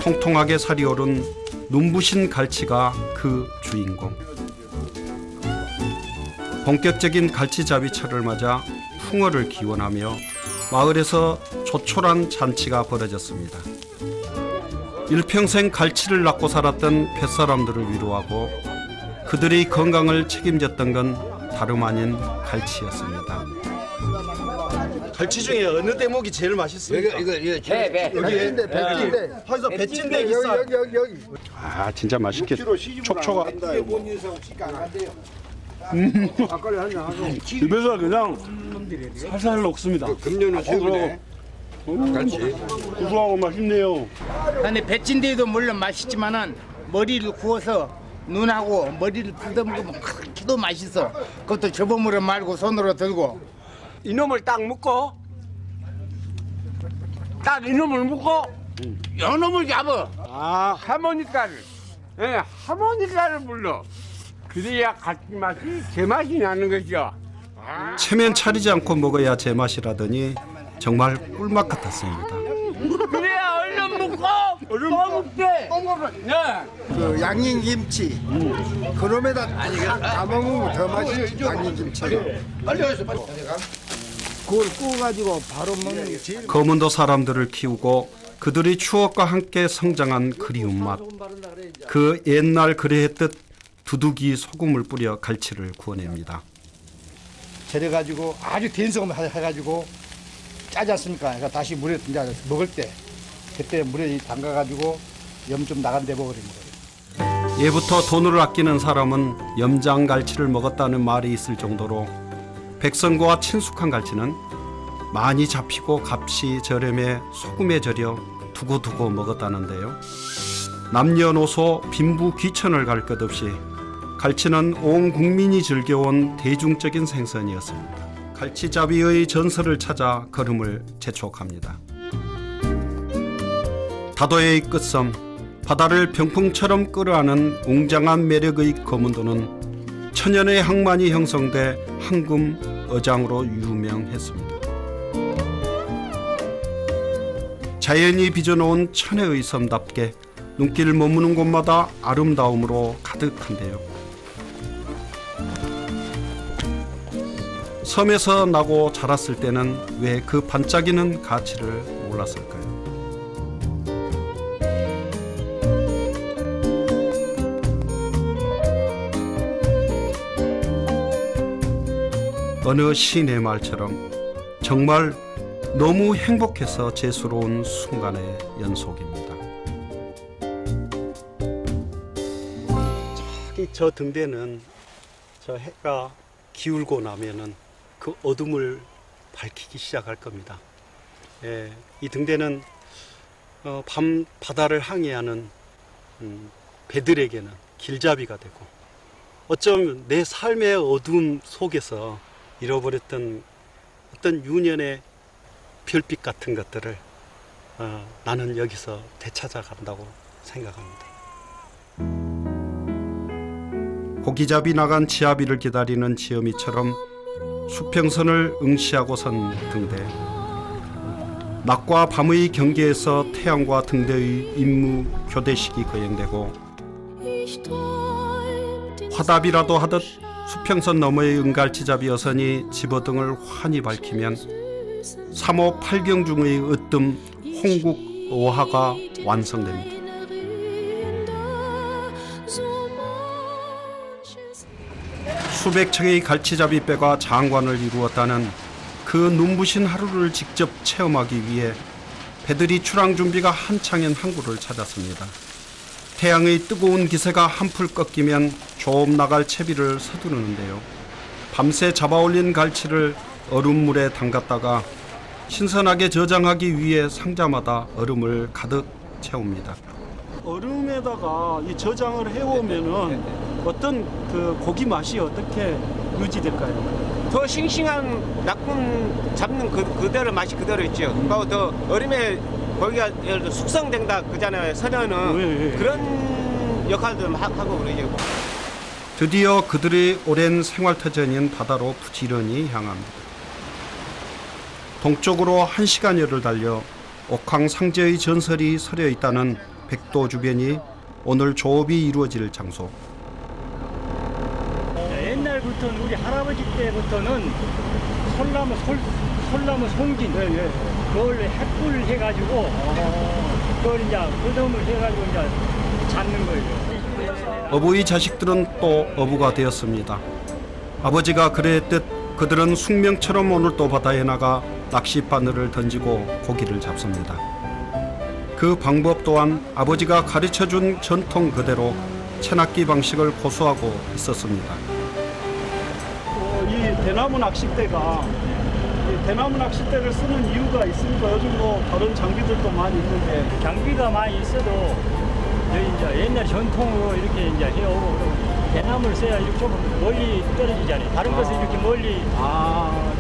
통통하게 살이 오른 눈부신 갈치가 그 주인공. 본격적인 갈치잡이철을 맞아 풍어를 기원하며 마을에서 조촐한 잔치가 벌어졌습니다. 일평생 갈치를 낳고 살았던 뱃사람들을 위로하고 그들의 건강을 책임졌던 건 다름 아닌 갈치였습니다. 갈치 중에 어느 대목이 제일 맛있습니까? 이거 배찐대. 그래서 배찐대 여기. 아 진짜 맛있겠다. 촉촉하. 입에서 그냥 살살 녹습니다. 금년은 최고네. 갈치. 고소하고 맛있네요. 근데 배찐대도 물론 맛있지만은 머리를 구워서 눈하고 머리를 뜯어먹으면 그렇게도 맛있어. 그것도 접어물어 말고 손으로 들고. 이놈을 딱 묶고 딱 이놈을 묶고 요놈을 잡아. 아 하모니카를. 예, 하모니카를 불러. 그래야 갈치 맛이 제맛이 나는 거죠. 체면 차리지 않고 먹어야 제맛이라더니 정말 꿀맛 같았습니다. 그래야 얼른 묶고 또 묶게. 네. 그 양념김치 그놈에다 담아먹으면 더 맛있지. 양념김치를 그걸 구워가지고 바로 먹는 게 제일. 거문도 사람들을 키우고 그들의 추억과 함께 성장한 그리운 맛. 그 옛날 그래했듯 두둑이 소금을 뿌려 갈치를 구워냅니다. 절여가지고 아주 된소금 해가지고 짜지 않습니까? 그러니까 다시 물에 이제 먹을 때 그때 물에 담가가지고 염 좀 나간 데 먹으려는 거예요. 예부터 돈을 아끼는 사람은 염장갈치를 먹었다는 말이 있을 정도로 백성과 친숙한 갈치는 많이 잡히고 값이 저렴해 소금에 절여 두고두고 먹었다는데요. 남녀노소 빈부 귀천을 갈 것 없이 갈치는 온 국민이 즐겨온 대중적인 생선이었습니다. 갈치잡이의 전설을 찾아 걸음을 재촉합니다. 다도의 끝섬, 바다를 병풍처럼 끌어안은 웅장한 매력의 거문도는 천연의 항만이 형성돼 황금 어장으로 유명했습니다. 자연이 빚어놓은 천혜의 섬답게 눈길 머무는 곳마다 아름다움으로 가득한데요. 섬에서 나고 자랐을 때는 왜 그 반짝이는 가치를 몰랐을까요? 어느 시인의 말처럼 정말 너무 행복해서 재수로운 순간의 연속입니다. 저기 저 등대는 저 해가 기울고 나면은 그 어둠을 밝히기 시작할 겁니다. 예, 이 등대는 밤 바다를 항해하는 배들에게는 길잡이가 되고 어쩌면 내 삶의 어둠 속에서 잃어버렸던 어떤 유년의 별빛 같은 것들을 나는 여기서 되찾아간다고 생각합니다. 고기잡이 나간 지아비를 기다리는 지어미처럼 수평선을 응시하고 선 등대. 낮과 밤의 경계에서 태양과 등대의 임무 교대식이 거행되고 화답이라도 하듯 수평선 너머의 은갈치잡이 여선이 집어등을 환히 밝히면 3호 8경 중의 으뜸 홍국 어화가 완성됩니다. 수백 척의 갈치잡이 배가 장관을 이루었다는 그 눈부신 하루를 직접 체험하기 위해 배들이 출항 준비가 한창인 항구를 찾았습니다. 태양의 뜨거운 기세가 한풀 꺾이면 조업 나갈 채비를 서두르는데요. 밤새 잡아올린 갈치를 얼음물에 담갔다가 신선하게 저장하기 위해 상자마다 얼음을 가득 채웁니다. 얼음에다가 이 저장을 해오면은 어떤 그 고기 맛이 어떻게 유지될까요? 더 싱싱한 낙군 잡는 그대로 맛이 그대로 있죠. 그리고 더 얼음에 고기가 예를 들어 숙성된다 그잖아요. 서려는 그런 역할도 하고 그러죠. 드디어 그들의 오랜 생활터전인 바다로 부지런히 향합니다. 동쪽으로 1시간여를 달려 옥황상제의 전설이 서려 있다는 백도 주변이 오늘 조업이 이루어질 장소. 옛날부터는 우리 할아버지 때부터는 솔나무 송진 그걸 햇불 해가지고 그걸 이제 거름을 해가지고 이제 잡는 거예요. 어부의 자식들은 또 어부가 되었습니다. 아버지가 그랬듯 그들은 숙명처럼 오늘 또 바다에 나가 낚싯바늘을 던지고 고기를 잡습니다. 그 방법 또한 아버지가 가르쳐준 전통 그대로 채낚기 방식을 고수하고 있었습니다. 이 대나무 낚싯대가 대나무 낚싯대를 쓰는 이유가 있으니까 요즘 뭐 다른 장비들도 많이 있는데 장비가 많이 있어도 이제 옛날 전통으로 이렇게 이제 해오고 그러고 대나무를 써야 이렇게 좀 멀리 떨어지잖아요. 다른 것은 이렇게 멀리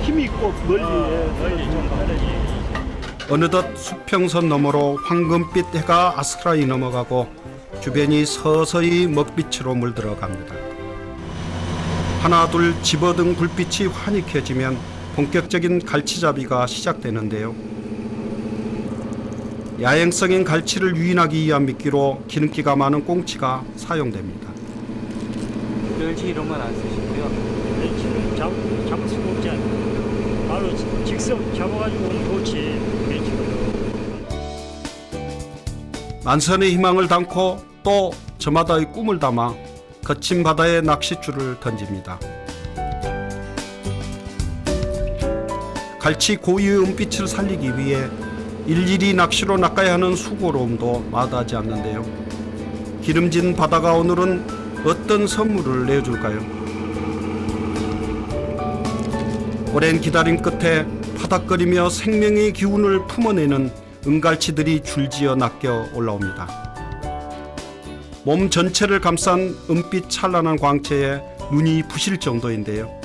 힘이 있고 멀리 좀 떨어지. 어느덧 수평선 너머로 황금빛 해가 아스라이 넘어가고 주변이 서서히 먹빛으로 물들어갑니다. 하나 둘 집어등 불빛이 환히 켜지면 본격적인 갈치잡이가 시작되는데요. 야행성인 갈치를 유인하기 위한 미끼로 기름기가 많은 꽁치가 사용됩니다. 멸치 이런 건 안 쓰시고요. 멸치는 잡을 수가 없잖아요. 바로 직접 잡아가지고 오면 좋지. 만선의 희망을 담고 또 저마다의 꿈을 담아 거친 바다에 낚싯줄을 던집니다. 갈치 고유의 은빛을 살리기 위해 일일이 낚시로 낚아야 하는 수고로움도 마다하지 않는데요. 기름진 바다가 오늘은 어떤 선물을 내어줄까요? 오랜 기다림 끝에 파닥거리며 생명의 기운을 품어내는 은갈치들이 줄지어 낚여 올라옵니다. 몸 전체를 감싼 은빛 찬란한 광채에 눈이 부실 정도인데요.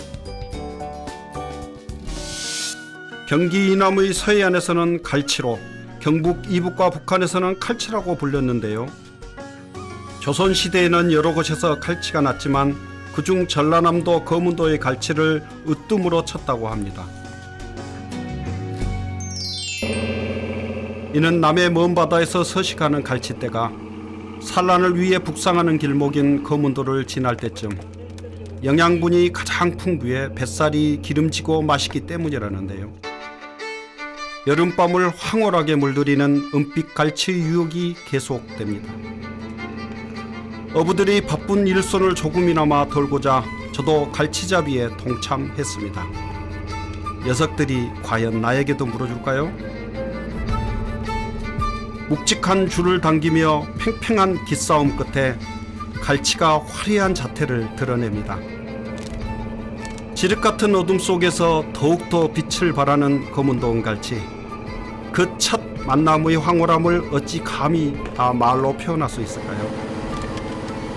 경기 이남의 서해안에서는 갈치로, 경북 이북과 북한에서는 칼치라고 불렸는데요. 조선시대에는 여러 곳에서 갈치가 났지만 그중 전라남도 거문도의 갈치를 으뜸으로 쳤다고 합니다. 이는 남해 먼 바다에서 서식하는 갈치떼가 산란을 위해 북상하는 길목인 거문도를 지날 때쯤 영양분이 가장 풍부해 뱃살이 기름지고 맛있기 때문이라는데요. 여름밤을 황홀하게 물들이는 은빛 갈치의 유혹이 계속됩니다. 어부들이 바쁜 일손을 조금이나마 덜고자 저도 갈치잡이에 동참했습니다. 녀석들이 과연 나에게도 물어줄까요? 묵직한 줄을 당기며 팽팽한 기싸움 끝에 갈치가 화려한 자태를 드러냅니다. 지륵 같은 어둠 속에서 더욱더 빛을 발하는 거문도 은갈치. 그 첫 만남의 황홀함을 어찌 감히 다 말로 표현할 수 있을까요?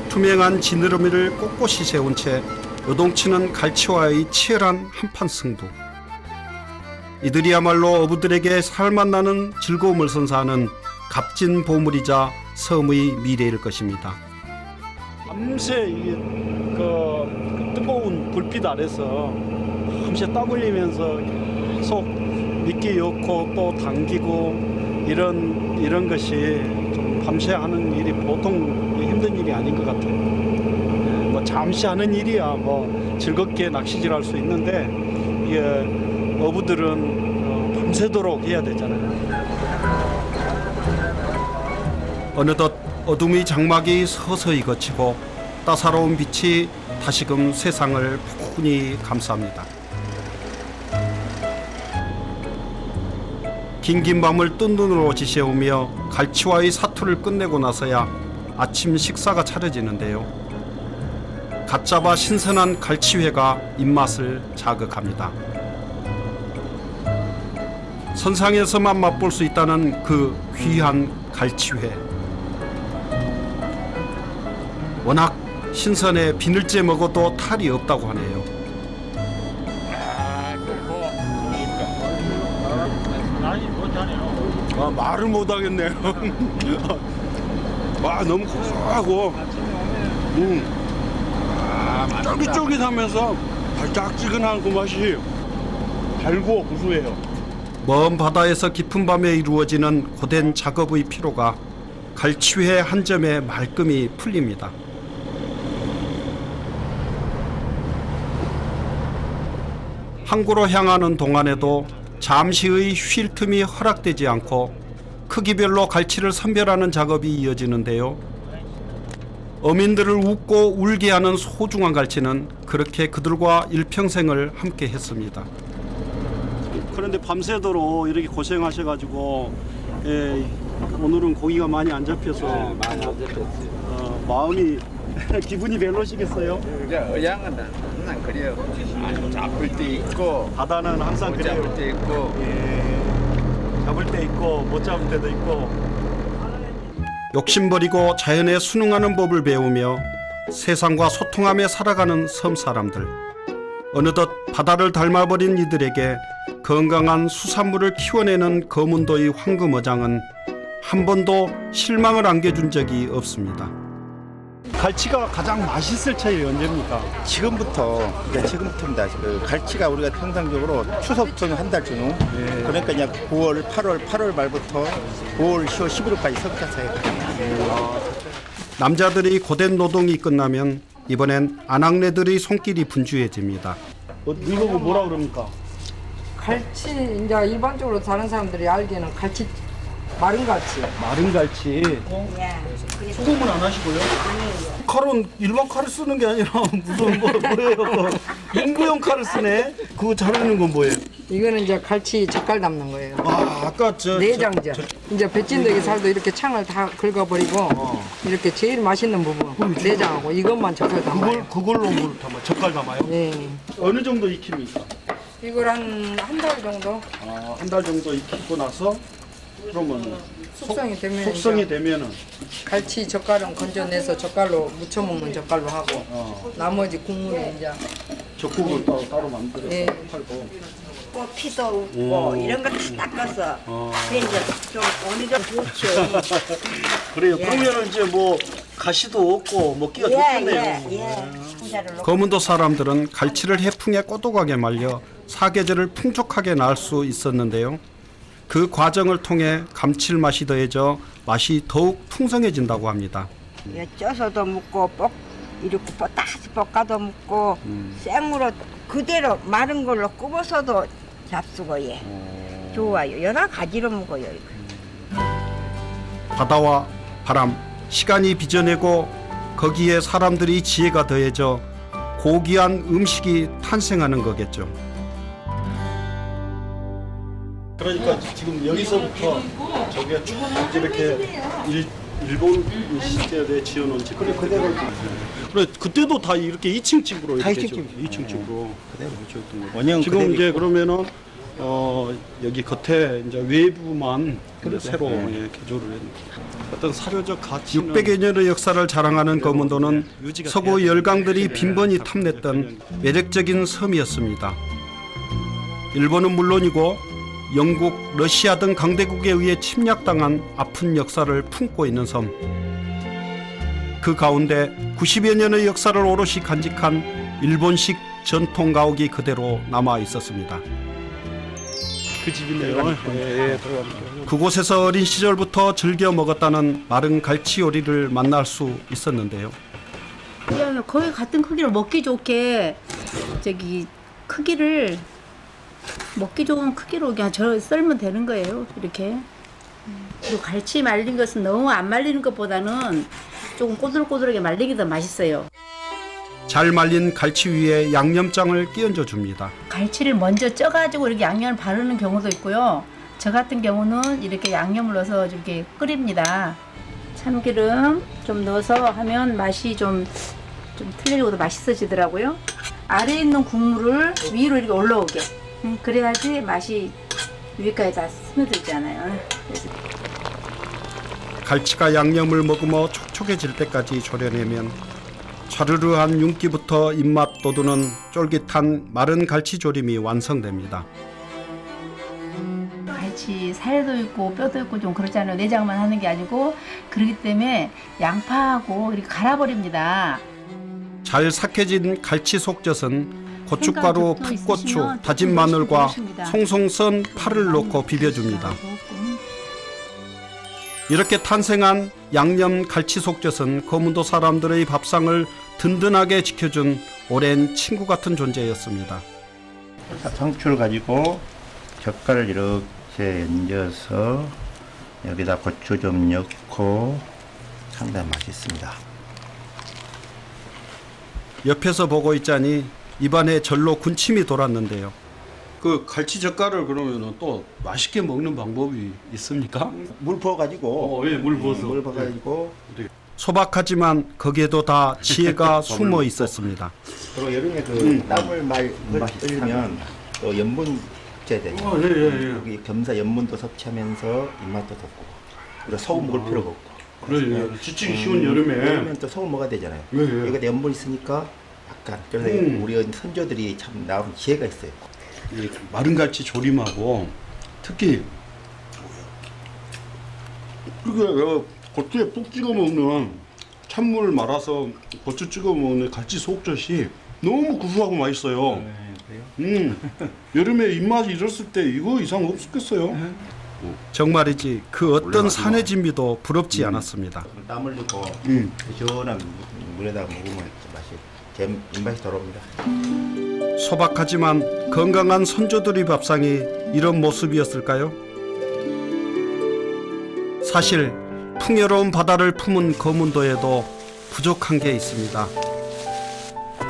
투명한 지느러미를 꼿꼿이 세운 채 요동치는 갈치와의 치열한 한판 승부. 이들이야말로 어부들에게 살맛 나는 즐거움을 선사하는 값진 보물이자 섬의 미래일 것입니다. 밤새 이게 그 뜨거운 불빛 아래서 밤새 땀 흘리면서 계속 미끼 넣고 또 당기고 이런 것이 좀 밤새 하는 일이 보통 힘든 일이 아닌 것 같아요. 뭐 잠시 하는 일이야 뭐 즐겁게 낚시질할 수 있는데 이게 어부들은 밤새도록 해야 되잖아요. 어느덧 어둠의 장막이 서서히 걷히고 따사로운 빛이 다시금 세상을 포근히 감쌉니다. 긴긴 밤을 뜬 눈으로 지새우며 갈치와의 사투를 끝내고 나서야 아침 식사가 차려지는데요. 갓 잡아 신선한 갈치회가 입맛을 자극합니다. 선상에서만 맛볼 수 있다는 그 귀한 갈치회. 워낙 신선해 비늘째 먹어도 탈이 없다고 하네요. 말을 못하겠네요. 와 너무 고소하고 쫄깃쫄깃하면서 달짝지근한 그 맛이 달고 고소해요. 먼 바다에서 깊은 밤에 이루어지는 고된 작업의 피로가 갈치회 한 점의 말끔히 풀립니다. 항구로 향하는 동안에도 잠시의 쉴 틈이 허락되지 않고 크기별로 갈치를 선별하는 작업이 이어지는데요. 어민들을 웃고 울게 하는 소중한 갈치는 그렇게 그들과 일평생을 함께 했습니다. 그런데 밤새도록 이렇게 고생하셔가지고 오늘은 고기가 많이 안 잡혀서 많이 안 잡혔어요. 마음이 기분이 별로시겠어요? 어양은 항상 그래요. 잡을 때 있고 바다는 항상 못 그래요. 잡을 때 있고. 잡을 때 있고 못 잡을 때도 있고. 욕심버리고 자연에 순응하는 법을 배우며 세상과 소통하며 살아가는 섬 사람들. 어느덧 바다를 닮아버린 이들에게 건강한 수산물을 키워내는 거문도의 황금어장은 한 번도 실망을 안겨준 적이 없습니다. 갈치가 가장 맛있을 때이 언제입니까? 지금부터입니다. 그 갈치가 우리가 통상적으로 추석 전후 한 달 전후, 그러니까 그냥 9월, 8월 말부터 9월, 10월, 11월까지 섭자사에 남자들이 고된 노동이 끝나면 이번엔 아낙네들의 손길이 분주해집니다. 이거 뭐라 그럽니까? 갈치 이제 일반적으로 다른 사람들이 알기에는 갈치 마른 갈치. 마른 갈치. 소금은 안 하시고요? 칼은 일반 칼을 쓰는 게 아니라 무슨 뭐예요? 농구용 칼을 쓰네. 그거 자르는 건 뭐예요? 이거는 이제 갈치 젓갈 담는 거예요. 아까 내장젓. 이제 배찐대기 살도 이렇게 창을 다 긁어버리고 이렇게 제일 맛있는 부분 내장하고 이것만 젓갈 담아요. 그걸로 뭘 담아? 젓갈 담아요? 네. 어느 정도 익힙니까? 이걸 한 달 정도 한 달 정도 익히고 나서 그러면 숙성이 되면 숙성이 되면은 갈치 젓갈은 건져내서 젓갈로 무쳐 먹는 젓갈로 하고 나머지 국물에 이제 젓국을 따로 만들어서 네. 팔고. 피도 없고 이런 거 다 닦아서 그게 이제 좀 어느 정도 좋죠. 그래요. 그러면은 이제 뭐 가시도 없고 먹기가 좋겠네요. 거문도 사람들은 갈치를 해풍에 꼬독하게 말려 사계절을 풍족하게 낳을 수 있었는데요. 그 과정을 통해 감칠맛이 더해져 맛이 더욱 풍성해진다고 합니다. 쪄서도 먹고 이렇게 다시 볶아도 먹고 생으로 그대로 마른 걸로 굽어서도 잡수고 좋아요. 여러 가지로 먹어요. 바다와 바람, 시간이 빚어내고 거기에 사람들이 지혜가 더해져 고귀한 음식이 탄생하는 거겠죠. 그러니까 지금 여기서부터 저기가 쭉 이렇게 일본 시절에 지어놓은 집 그대로 그래 그때도 다 이렇게 2층 집으로 다 이렇게 2층 집으로 그대로 지었던 거예요. 지금 이제 그러면은 여기 겉에 이제 외부만 새로 개조를 했는데 어떤 사료적 가치는 600여 년의 역사를 자랑하는 거문도는 서구 열강들이 빈번히 탐냈던 매력적인 섬이었습니다. 일본은 물론이고 영국, 러시아 등 강대국에 의해 침략당한 아픈 역사를 품고 있는 섬. 그 가운데 90여 년의 역사를 오롯이 간직한 일본식 전통 가옥이 그대로 남아 있었습니다. 그 집이네요. 그곳에서 어린 시절부터 즐겨 먹었다는 마른 갈치 요리를 만날 수 있었는데요. 그냥 거의 같은 크기로 먹기 좋게 크기를 먹기 좋은 크기로 그냥 썰면 되는 거예요. 이렇게. 그리고 갈치 말린 것은 너무 안 말리는 것보다는 조금 꼬들꼬들하게 말리기 더 맛있어요. 잘 말린 갈치 위에 양념장을 끼얹어 줍니다. 갈치를 먼저 쪄가지고 이렇게 양념을 바르는 경우도 있고요. 저 같은 경우는 이렇게 양념을 넣어서 이렇게 끓입니다. 참기름 좀 넣어서 하면 맛이 좀 틀려지고 더 맛있어지더라고요. 아래에 있는 국물을 위로 이렇게 올라오게. 그래야지 맛이 위까지 다 스며들잖아요. 그래서 갈치가 양념을 머금어 촉촉해질 때까지 졸여내면 차르르한 윤기부터 입맛 돋우는 쫄깃한 마른 갈치조림이 완성됩니다. 갈치 살도 있고 뼈도 있고 좀 그렇잖아요. 내장만 하는 게 아니고 그렇기 때문에 양파하고 이렇게 갈아버립니다. 잘 삭혀진 갈치 속젓은 고춧가루, 풋고추, 다진 마늘과 송송 썬 파를 넣고 비벼줍니다. 이렇게 탄생한 양념 갈치 속젓은 거문도 사람들의 밥상을 든든하게 지켜준 오랜 친구 같은 존재였습니다. 상추를 가지고 젓갈을 이렇게 얹어서 여기다 고추 좀 넣고 상당히 맛있습니다. 옆에서 보고 있자니 입안에 절로 군침이 돌았는데요. 그 갈치 젓갈을 그러면은 또 맛있게 먹는 방법이 있습니까? 물 부어가지고 물 부어서. 물 부어가지고 소박하지만 거기에도 다 지혜가 숨어 있었습니다. 그리고 여름에 그 땀을 많이 흘리면 또 염분 섭취해야 여기 겸사 염분도 섭취하면서 입맛도 돋고 그리고 소금 먹을 필요가 없고. 그래 지치기 쉬운 여름에 또 소금 먹어야 되잖아요. 예. 여기다 염분 있으니까 약간 그래서 우리 선조들이 참 나온 지혜가 있어요. 이 마른 갈치 조림하고 특히 이게 고추에 푹 찍어 먹는 찬물 말아서 고추 찍어 먹는 갈치 속젓이 너무 구수하고 맛있어요. 여름에 입맛이 이랬을 때 이거 이상 없었겠어요. 정말이지 그 어떤 산의 진미도 부럽지 않았습니다. 땀 흘리고 시원한 물에다 먹으면 맛이 입맛이 돌아옵니다. 소박하지만 건강한 선조들의 밥상이 이런 모습이었을까요? 사실 풍요로운 바다를 품은 거문도에도 부족한 게 있습니다.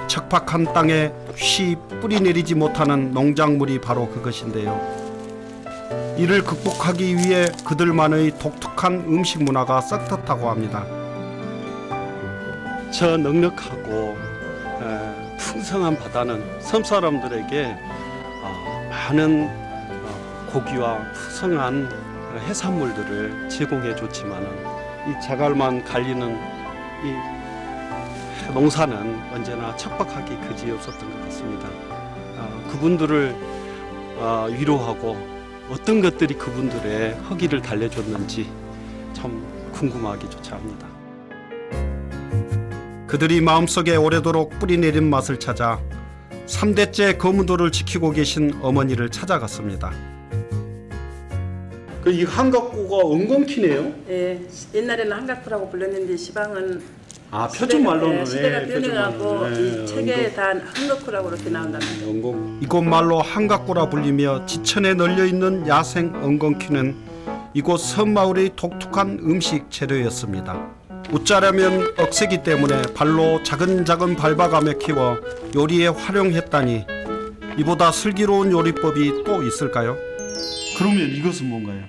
척박한 땅에 쉬 뿌리 내리지 못하는 농작물이 바로 그것인데요. 이를 극복하기 위해 그들만의 독특한 음식 문화가 썩었다고 합니다. 저 넉넉하고 풍성한 바다는 섬 사람들에게 많은 고기와 풍성한 해산물들을 제공해 줬지만은 이 자갈만 갈리는 이 농사는 언제나 척박하기 그지없었던 것 같습니다. 그분들을 위로하고 어떤 것들이 그분들의 허기를 달래줬는지 참 궁금하기조차 합니다. 그들이 마음속에 오래도록 뿌리내린 맛을 찾아 3대째 거문도를 지키고 계신 어머니를 찾아갔습니다. 이 한각구가 은건키네요? 예, 옛날에는 한각구라고 불렀는데 시방은 표준말로는 시대가 변해가고 이 책에 다 한각구라고 그렇게 나온답니다. 이곳 말로 한각구라 불리며 지천에 널려있는 야생 은건키는 이곳 섬마을의 독특한 음식 재료였습니다. 웃자려면 억세기 때문에 발로 자근자근 밟아가며 키워 요리에 활용했다니 이보다 슬기로운 요리법이 또 있을까요? 그러면 이것은 뭔가요?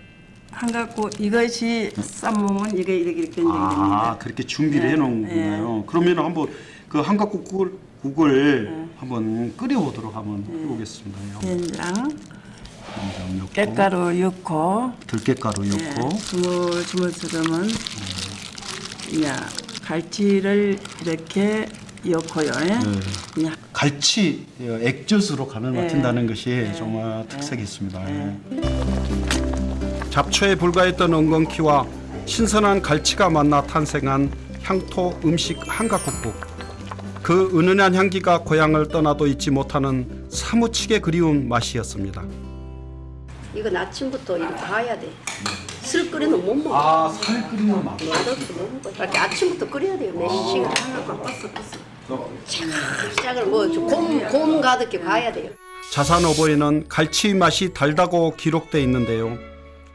한각구 이것이 쌈무면 이게 이렇게 된장됩니다. 그렇게 준비를 해놓은 건가요? 그러면 한번 그 한각구 국을 한번 끓여보도록 한번 해보겠습니다. 된장, 깻가루 넣고 들깨가루 넣고 주물주물 썰으면 갈치를 이렇게 넣고요. 그냥 갈치 액젓으로 간을 맡긴다는 것이 정말 특색이 있습니다. 잡초에 불과했던 은건키와 신선한 갈치가 만나 탄생한 향토 음식 한각국국. 그 은은한 향기가 고향을 떠나도 잊지 못하는 사무치게 그리운 맛이었습니다. 이건 아침부터 이렇게 가야 돼. 술 끓이면 못 먹어. 살 끓이면 맛없어 못 먹어. 이렇게 아침부터 끓여야 돼요. 몇 시간 하나 짝을 뭐 곰 가득히 가야 돼요. 자산어보에는 갈치의 맛이 달다고 기록돼 있는데요.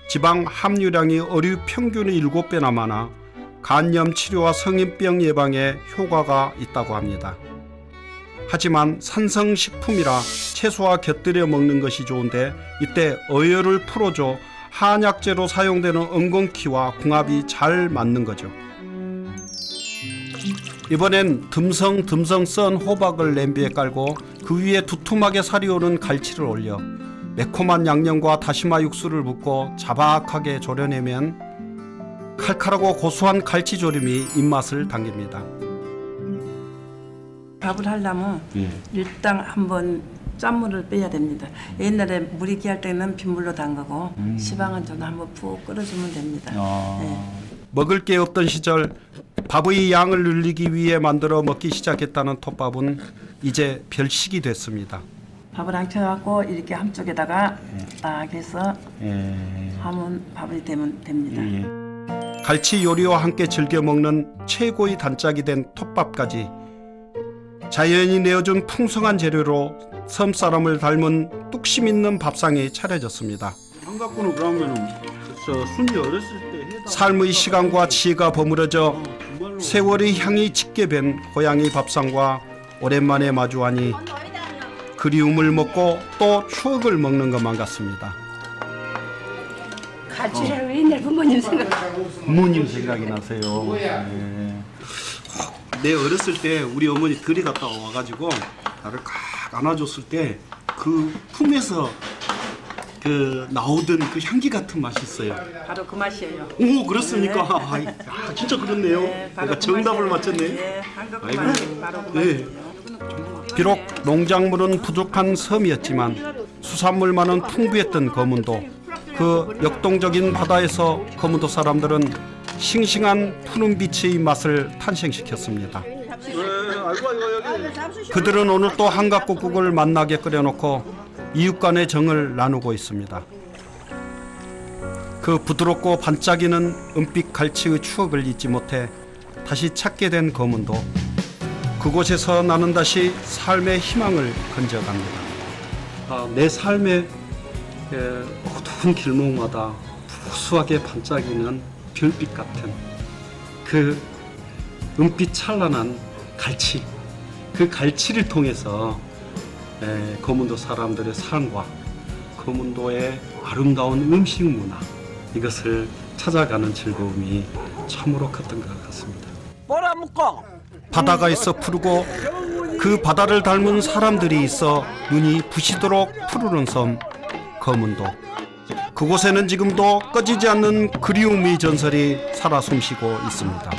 지방 함유량이 어류 평균의 7배나 많아 간염 치료와 성인병 예방에 효과가 있다고 합니다. 하지만 산성식품이라 채소와 곁들여 먹는 것이 좋은데 이때 어혈을 풀어줘 한약재로 사용되는 은건키와 궁합이 잘 맞는 거죠. 이번엔 듬성듬성 썬 호박을 냄비에 깔고 그 위에 두툼하게 살이 오른 갈치를 올려 매콤한 양념과 다시마 육수를 붓고 자박하게 졸여내면 칼칼하고 고소한 갈치조림이 입맛을 당깁니다. 밥을 하려면 일단 한번 짠물을 빼야 됩니다. 옛날에 물이 귀할 때는 빗물로 담그고 시방은 저도 한번 푹 끓여주면 됩니다. 먹을 게 없던 시절 밥의 양을 늘리기 위해 만들어 먹기 시작했다는 톱밥은 이제 별식이 됐습니다. 밥을 앙쳐갖고 이렇게 한쪽에다가 딱 해서 하면 밥이 되면 됩니다. 갈치 요리와 함께 즐겨 먹는 최고의 단짝이 된 톱밥까지 자연이 내어준 풍성한 재료로 섬 사람을 닮은 뚝심 있는 밥상이 차려졌습니다. 한가꾸는 그러면은 순이 어렸을 때 삶의 시간과 지혜가 버무려져 세월의 향이 짙게 밴 고향의 밥상과 오랜만에 마주하니 그리움을 먹고 또 추억을 먹는 것만 같습니다. 갈치라고 옛날 부모님 생각. 부모님 생각이 나세요. 네. 내 어렸을 때 우리 어머니 들이 갔다 와가지고 나를 꽉 안아줬을 때 그 품에서 그 나오던 그 향기 같은 맛이 있어요. 바로 그 맛이에요. 오, 그렇습니까? 네. 아, 진짜 그렇네요. 네, 내가 정답을 맞췄네. 네, 한국 맛이 바로 그 네. 비록 농작물은 부족한 섬이었지만 수산물만은 풍부했던 거문도. 그 역동적인 바다에서 거문도 사람들은 싱싱한 푸른 빛의 맛을 탄생시켰습니다. 그들은 오늘 또 한갓국국을 만나게 끓여놓고 이웃 간의 정을 나누고 있습니다. 그 부드럽고 반짝이는 은빛 갈치의 추억을 잊지 못해 다시 찾게 된 거문도. 그곳에서 나는 다시 삶의 희망을 건져갑니다. 내 삶의 어두운 길목마다 무수하게 반짝이는 별빛 같은 그 은빛 찬란한 갈치, 그 갈치를 통해서 거문도 사람들의 삶과 거문도의 아름다운 음식 문화, 이것을 찾아가는 즐거움이 참으로 컸던 것 같습니다. 뭐라 묶어? 바다가 있어 푸르고 그 바다를 닮은 사람들이 있어 눈이 부시도록 푸르른 섬 거문도. 그곳에는 지금도 꺼지지 않는 그리움의 전설이 살아 숨쉬고 있습니다.